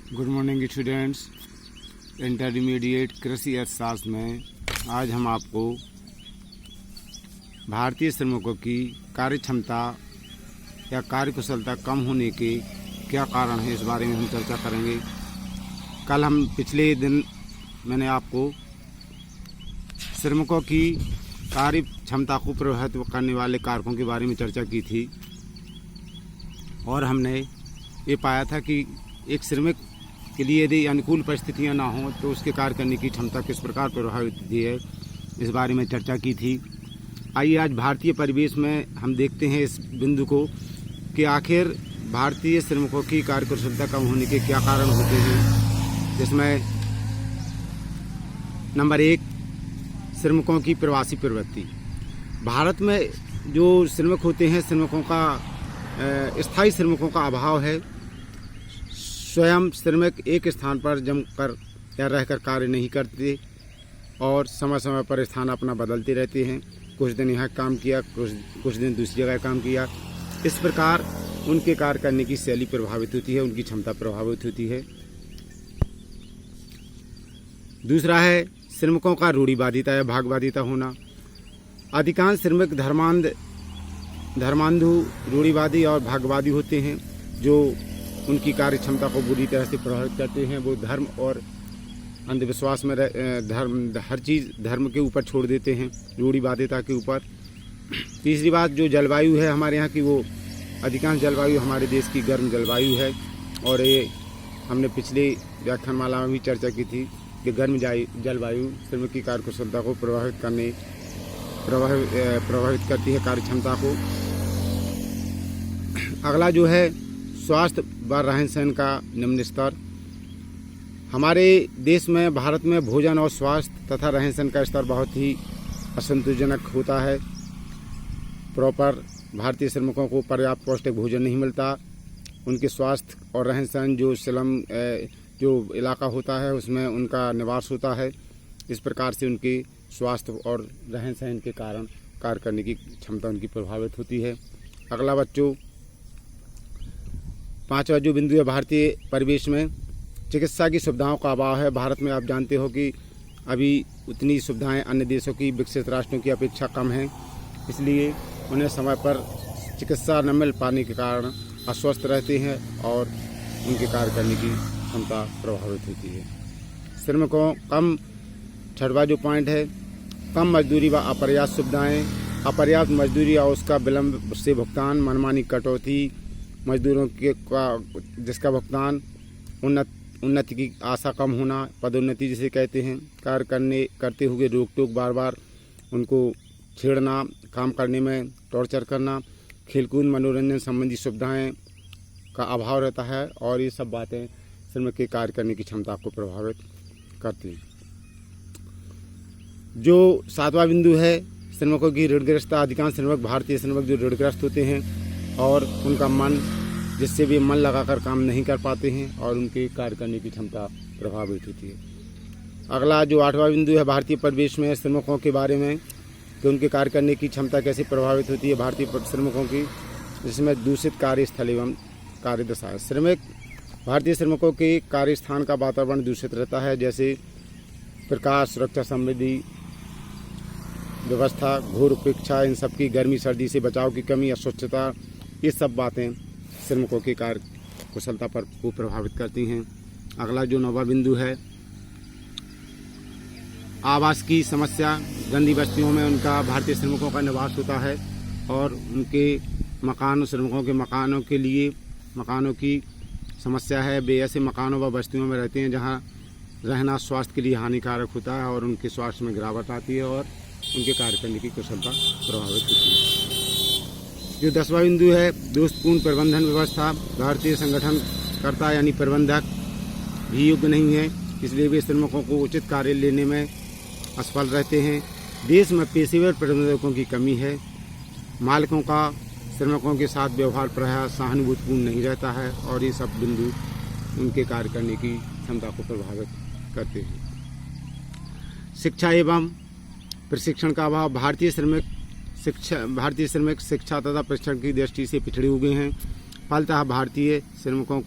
Good morning students. Intermediate कृषि अर्थशास्त्र में आज हम आपको भारतीय श्रमिकों की कार्य क्षमता या कार्य कुशलता कम होने के क्या कारण है, इस बारे में हम चर्चा करेंगे। कल हम पिछले दिन मैंने आपको श्रमिकों की कार्य क्षमता को प्रभावित करने वाले कारकों के बारे में चर्चा की थी और हमने ये पाया था कि एक श्रमिक के लिए यदि अनुकूल परिस्थितियां ना हों तो उसके कार्य करने की क्षमता किस प्रकार प्रभावित होती है, इस बारे में चर्चा की थी। आइए आज भारतीय परिवेश में हम देखते हैं इस बिंदु को कि आखिर भारतीय श्रमिकों की कार्य कुशलता कम होने के क्या कारण होते हैं। जिसमें नंबर 1, श्रमिकों की प्रवासी प्रवृत्ति। भारत में जो श्रमिक होते हैं, श्रमिकों का स्थायी श्रमिकों का अभाव है। स्वयं श्रमिक एक स्थान पर जमकर या रहकर कार्य नहीं करते और समय समय पर स्थान अपना बदलते रहते हैं। कुछ दिन यहाँ काम किया, कुछ दिन दूसरी जगह काम किया। इस प्रकार उनके कार्य करने की शैली प्रभावित होती है, उनकी क्षमता प्रभावित होती है। दूसरा है श्रमिकों का रूढ़िवादिता या भागवादिता होना। अधिकांश श्रमिक धर्मांधु, रूढ़िवादी और भागवादी होते हैं, जो उनकी कार्य क्षमता को बुरी तरह से प्रभावित करते हैं। वो धर्म और अंधविश्वास में हर चीज़ धर्म के ऊपर छोड़ देते हैं, रूढ़िवादिता के ऊपर। तीसरी बात, जो जलवायु है हमारे यहाँ की, वो अधिकांश जलवायु हमारे देश की गर्म जलवायु है और ये हमने पिछले व्याख्यानमाला में भी चर्चा की थी कि गर्म जलवायु श्रमिक की कार्य कुशलता को प्रभावित करती है, कार्य क्षमता को। अगला जो है स्वास्थ्य व रहन सहन का निम्न स्तर। हमारे देश में, भारत में भोजन और स्वास्थ्य तथा रहन सहन का स्तर बहुत ही असंतोषजनक होता है। प्रॉपर भारतीय श्रमिकों को पर्याप्त पौष्टिक भोजन नहीं मिलता। उनके स्वास्थ्य और रहन सहन जो इलाका होता है उसमें उनका निवास होता है। इस प्रकार से उनके स्वास्थ्य और रहन सहन के कारण कार्य करने की क्षमता उनकी प्रभावित होती है। अगला बच्चों, 5वां जो बिंदु है भारतीय परिवेश में चिकित्सा की सुविधाओं का अभाव है। भारत में आप जानते हो कि अभी उतनी सुविधाएं अन्य देशों की, विकसित राष्ट्रों की अपेक्षा कम हैं। इसलिए उन्हें समय पर चिकित्सा न मिल पाने के कारण अस्वस्थ रहते हैं और उनके कार्य करने की क्षमता प्रभावित होती है। श्रमिकों कम 6वां जो पॉइंट है, कम मजदूरी व अपर्याप्त सुविधाएं। अपर्याप्त मजदूरी और उसका विलंब से भुगतान, मनमानी कटौती, मजदूरों के जिसका भुगतान, उन्नति की आशा कम होना, पदोन्नति जिसे कहते हैं, कार्य करते हुए रोक टोक, बार बार उनको छेड़ना, काम करने में टॉर्चर करना, खेलकूद मनोरंजन संबंधी सुविधाएं का अभाव रहता है और ये सब बातें श्रमिक के कार्य करने की क्षमता को प्रभावित करती हैं। जो 7वां बिंदु है श्रमिकों की ऋणग्रस्तता। अधिकांश श्रमिक, भारतीय श्रमिक जो ऋणग्रस्त होते हैं और उनका मन, जिससे भी मन लगाकर काम नहीं कर पाते हैं और उनके कार्य करने की क्षमता प्रभावित होती है। अगला जो 8वां बिंदु है भारतीय परिवेश में श्रमिकों के बारे में कि उनके कार्य करने की क्षमता कैसे प्रभावित होती है भारतीय श्रमिकों की, जिसमें दूषित कार्यस्थल एवं कार्यदशा है। भारतीय श्रमिकों के कार्यस्थान का वातावरण दूषित रहता है, जैसे प्रकाश, सुरक्षा संबंधी व्यवस्था, घोर उपेक्षा, इन सब की, गर्मी सर्दी से बचाव की कमी, अस्वच्छता, ये सब बातें श्रमिकों की कार्य कुशलता पर को प्रभावित करती हैं। अगला जो 9वां बिंदु है आवास की समस्या। गंदी बस्तियों में उनका, भारतीय श्रमिकों का निवास होता है और उनके मकानों, श्रमिकों के मकानों के लिए मकानों की समस्या है। वे ऐसे मकानों व बस्तियों में रहते हैं जहां रहना स्वास्थ्य के लिए हानिकारक होता है और उनके स्वास्थ्य में गिरावट आती है और उनके कार्य करने की कुशलता प्रभावित होती है। जो 10वां बिंदु है दोषपूर्ण प्रबंधन व्यवस्था। भारतीय संगठनकर्ता यानी प्रबंधक भी योग्य नहीं है, इसलिए वे श्रमिकों को उचित कार्य लेने में असफल रहते हैं। देश में पेशेवर प्रबंधकों की कमी है। मालिकों का श्रमिकों के साथ व्यवहार प्रायः सहानुभूतिपूर्ण नहीं रहता है और ये सब बिंदु उनके कार्य करने की क्षमता को प्रभावित करते हैं। शिक्षा एवं प्रशिक्षण का अभाव। भारतीय श्रमिक शिक्षा तथा प्रशिक्षण की दृष्टि से पिछड़े हुए हैं। फलतः भारतीय श्रमिकों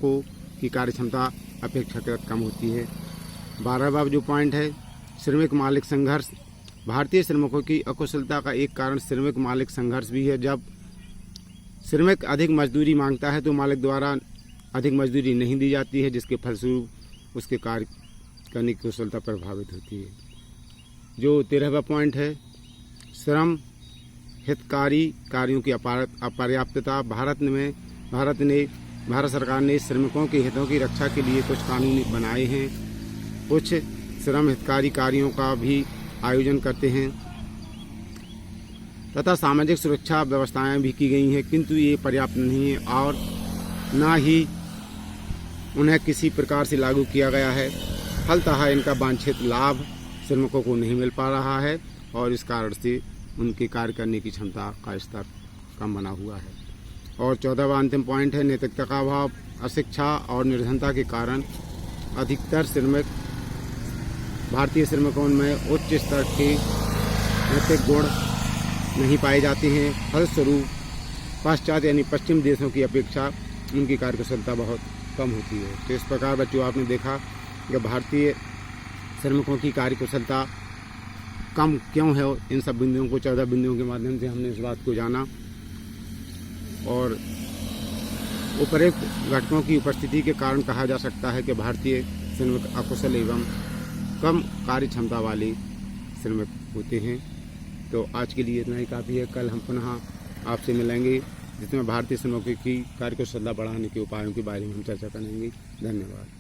की कार्य क्षमता अपेक्षाकृत कम होती है। 12वां जो पॉइंट है, श्रमिक मालिक संघर्ष। भारतीय श्रमिकों की अकुशलता का एक कारण श्रमिक मालिक संघर्ष भी है। जब श्रमिक अधिक मजदूरी मांगता है तो मालिक द्वारा अधिक मजदूरी नहीं दी जाती है, जिसके फलस्वरूप उसके कार्य करने की कुशलता प्रभावित होती है। जो 13वां पॉइंट है, श्रम हितकारी कार्यों की अपर्याप्तता। भारत सरकार ने श्रमिकों के हितों की रक्षा के लिए कुछ कानून बनाए हैं, कुछ श्रम हितकारी कार्यों का भी आयोजन करते हैं तथा सामाजिक सुरक्षा व्यवस्थाएं भी की गई हैं, किंतु ये पर्याप्त नहीं है और ना ही उन्हें किसी प्रकार से लागू किया गया है। फलतः इनका वांछित लाभ श्रमिकों को नहीं मिल पा रहा है और इस कारण से उनके कार्य करने की क्षमता का स्तर कम बना हुआ है। और 14वां अंतिम पॉइंट है, नैतिकता का अभाव। अशिक्षा और निर्धनता के कारण अधिकतर भारतीय श्रमिकों में उच्च स्तर के नैतिक गुण नहीं पाए जाते हैं। फलस्वरूप पाश्चात्य यानी पश्चिम देशों की अपेक्षा उनकी कार्यकुशलता बहुत कम होती है। तो इस प्रकार बच्चों आपने देखा कि भारतीय श्रमिकों की कार्यकुशलता कम क्यों है। इन सब बिंदुओं को 14 बिंदुओं के माध्यम से हमने इस बात को जाना और उपरोक्त घटकों की उपस्थिति के कारण कहा जा सकता है कि भारतीय श्रमिक अकुशल एवं कम कार्य क्षमता वाले श्रमिक होते हैं। तो आज के लिए इतना ही काफ़ी है। कल हम पुनः आपसे मिलेंगे जिसमें भारतीय श्रमिकों की कार्यकुशलता बढ़ाने के उपायों के बारे में हम चर्चा करेंगे। धन्यवाद।